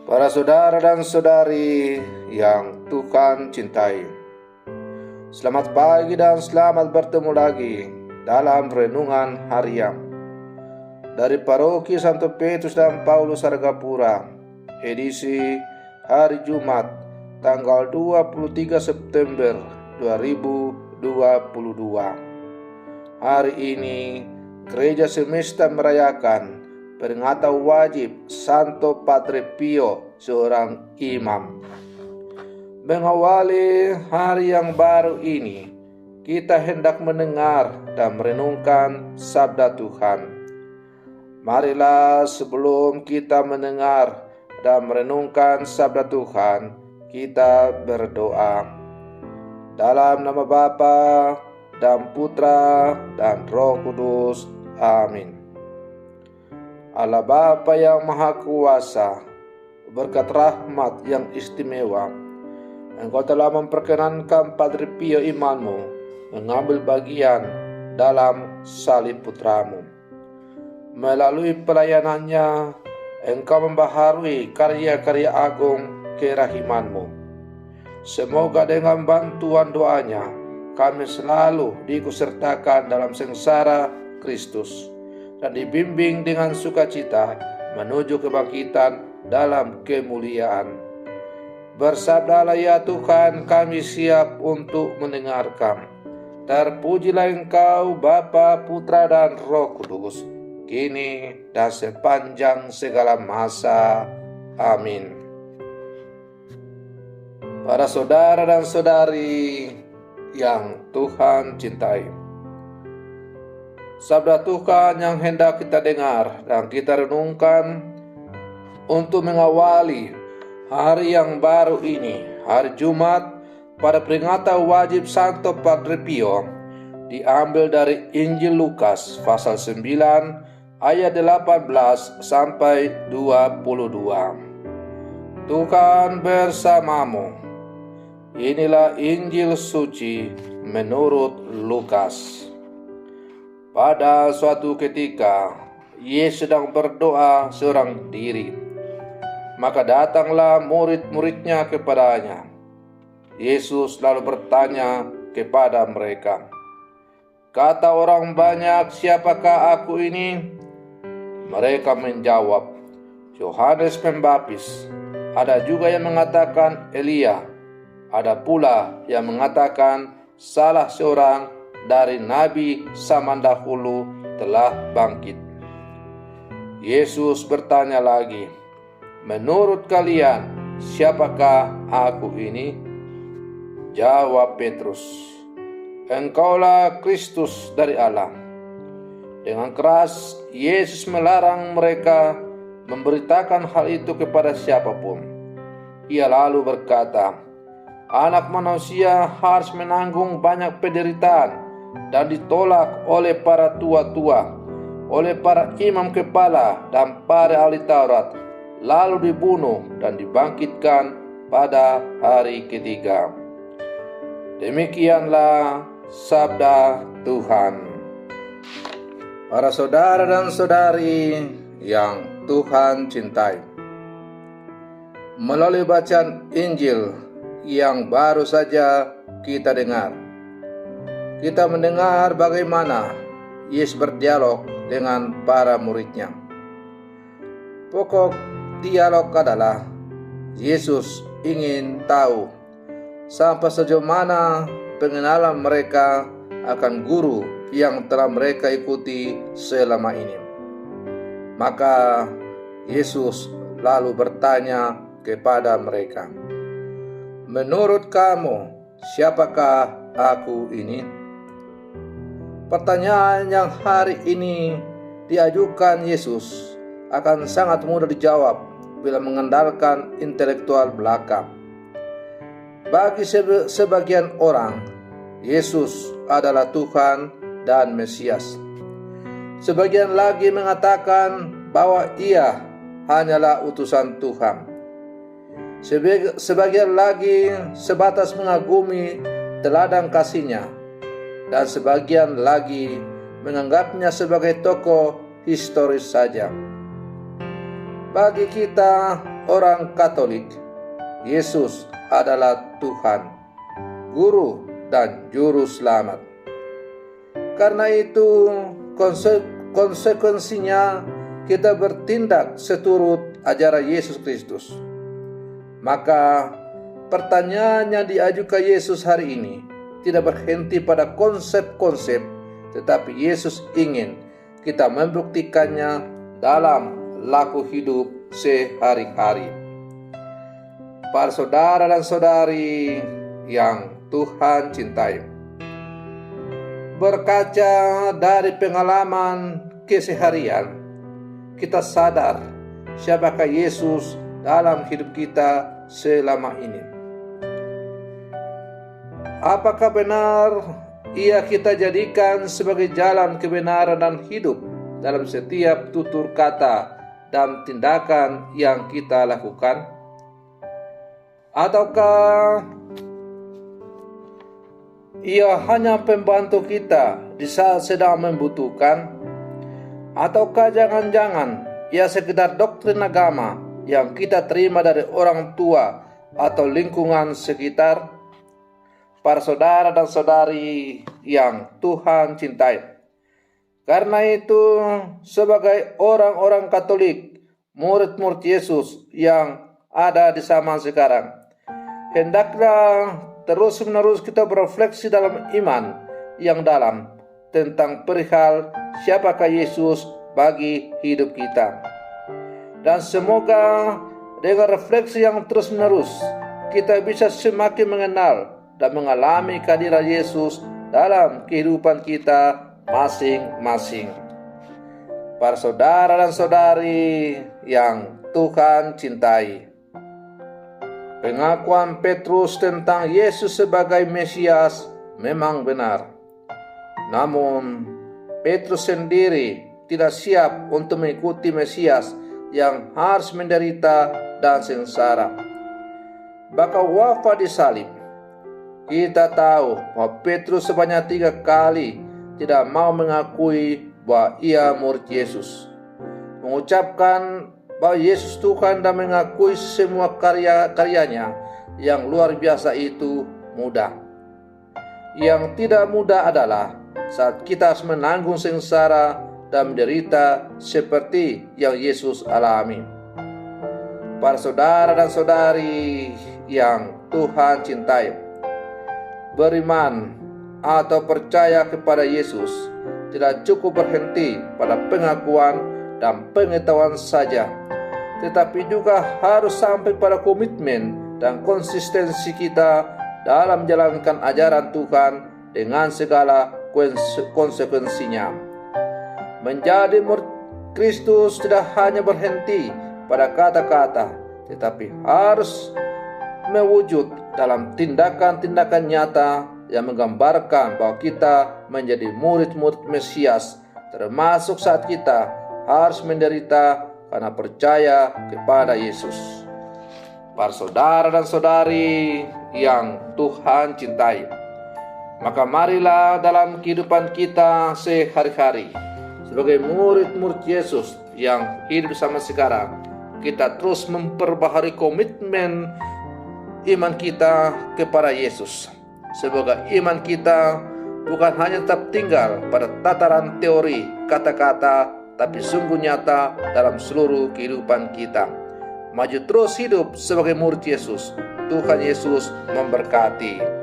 Para saudara dan saudari yang Tuhan cintai, selamat pagi dan selamat bertemu lagi dalam renungan harian dari Paroki Santo Petrus dan Paulus Argapura, edisi hari Jumat tanggal 23 September 2022. Hari ini Gereja Semesta merayakan peringatan wajib Santo Padre Pio, seorang imam. Mengawali hari yang baru ini, kita hendak mendengar dan merenungkan sabda Tuhan. Marilah sebelum kita mendengar dan merenungkan sabda Tuhan, kita berdoa. Dalam nama Bapa dan Putra dan Roh Kudus. Amin. Allah Bapa yang Maha Kuasa, berkat rahmat yang istimewa, Engkau telah memperkenankan Padre Pio imanmu mengambil bagian dalam salib putramu. Melalui pelayanannya, Engkau membaharui karya-karya agung kerahimanmu. Semoga dengan bantuan doanya, kami selalu diikutsertakan dalam sengsara Kristus dan dibimbing dengan sukacita menuju kebangkitan dalam kemuliaan. Bersabdalah ya Tuhan, kami siap untuk mendengarkan. Terpujilah Engkau Bapa, Putra dan Roh Kudus, kini dan sepanjang segala masa. Amin. Para saudara dan saudari yang Tuhan cintai, sabda Tuhan yang hendak kita dengar dan kita renungkan untuk mengawali hari yang baru ini, hari Jumat, pada peringatan wajib Santo Padre Pio, diambil dari Injil Lukas pasal 9 ayat 18 sampai 22. Tuhan bersamamu. Inilah Injil suci menurut Lukas. Pada suatu ketika, Yesus sedang berdoa seorang diri. Maka datanglah murid-muridnya kepadanya. Yesus lalu bertanya kepada mereka, "Kata orang banyak, siapakah aku ini?" Mereka menjawab, "Yohanes Pembaptis. Ada juga yang mengatakan Elia. Ada pula yang mengatakan salah seorang dari nabi zaman dahulu telah bangkit." Yesus bertanya lagi, "Menurut kalian, siapakah aku ini?" Jawab Petrus, "Engkaulah Kristus dari Allah." Dengan keras Yesus melarang mereka memberitakan hal itu kepada siapapun. Ia lalu berkata, "Anak manusia harus menanggung banyak penderitaan dan ditolak oleh para tua-tua, oleh para imam kepala dan para ahli Taurat, lalu dibunuh dan dibangkitkan pada hari ketiga." Demikianlah sabda Tuhan. Para saudara dan saudari yang Tuhan cintai, melalui bacaan Injil yang baru saja kita dengar, kita mendengar bagaimana Yesus berdialog dengan para muridnya. Pokok dialog adalah Yesus ingin tahu sampai sejauh mana pengenalan mereka akan guru yang telah mereka ikuti selama ini. Maka Yesus lalu bertanya kepada mereka, "Menurut kamu, siapakah aku ini?" Pertanyaan yang hari ini diajukan Yesus akan sangat mudah dijawab bila mengandalkan intelektual belaka. Bagi sebagian orang, Yesus adalah Tuhan dan Mesias. Sebagian lagi mengatakan bahwa Ia hanyalah utusan Tuhan. Sebagian lagi sebatas mengagumi teladan kasih-Nya, dan sebagian lagi menganggapnya sebagai tokoh historis saja. Bagi kita, orang Katolik, Yesus adalah Tuhan, Guru, dan Juru Selamat. Karena itu, konsekuensinya kita bertindak seturut ajaran Yesus Kristus. Maka pertanyaannya diajukan Yesus hari ini tidak berhenti pada konsep-konsep, tetapi Yesus ingin kita membuktikannya dalam laku hidup sehari-hari. Para saudara dan saudari yang Tuhan cintai, berkaca dari pengalaman keseharian, kita sadar siapakah Yesus dalam hidup kita selama ini. Apakah benar Ia kita jadikan sebagai jalan kebenaran dan hidup dalam setiap tutur kata dan tindakan yang kita lakukan? Ataukah Ia hanya pembantu kita di saat sedang membutuhkan? Ataukah jangan-jangan Ia sekedar doktrin agama yang kita terima dari orang tua atau lingkungan sekitar? Para saudara dan saudari yang Tuhan cintai, karena itu sebagai orang-orang Katolik, murid-murid Yesus yang ada di zaman sekarang, hendaklah terus-menerus kita berefleksi dalam iman yang dalam tentang perihal siapakah Yesus bagi hidup kita. Dan semoga dengan refleksi yang terus-menerus kita bisa semakin mengenal dan mengalami kehadiran Yesus dalam kehidupan kita masing-masing. Para saudara dan saudari yang Tuhan cintai, pengakuan Petrus tentang Yesus sebagai Mesias memang benar. Namun, Petrus sendiri tidak siap untuk mengikuti Mesias yang harus menderita dan sengsara, bahkan wafat di salib. Kita tahu bahwa Petrus sebanyak 3 kali tidak mau mengakui bahwa ia murid Yesus. Mengucapkan bahwa Yesus Tuhan dan mengakui semua karya-karyanya yang luar biasa itu mudah. Yang tidak mudah adalah saat kita harus menanggung sengsara dan menderita seperti yang Yesus alami. Para saudara dan saudari yang Tuhan cintai, beriman atau percaya kepada Yesus tidak cukup berhenti pada pengakuan dan pengetahuan saja, tetapi juga harus sampai pada komitmen dan konsistensi kita dalam menjalankan ajaran Tuhan dengan segala konsekuensinya. Menjadi murid Kristus tidak hanya berhenti pada kata-kata, tetapi harus mewujud dalam tindakan-tindakan nyata yang menggambarkan bahwa kita menjadi murid-murid Mesias, termasuk saat kita harus menderita karena percaya kepada Yesus. Para saudara dan saudari yang Tuhan cintai, maka marilah dalam kehidupan kita sehari-hari sebagai murid-murid Yesus yang hidup sama sekarang, kita terus memperbaharui komitmen iman kita kepada Yesus. Semoga iman kita bukan hanya tetap tinggal pada tataran teori kata-kata, tapi sungguh nyata dalam seluruh kehidupan kita. Maju terus hidup sebagai murid Yesus. Tuhan Yesus memberkati.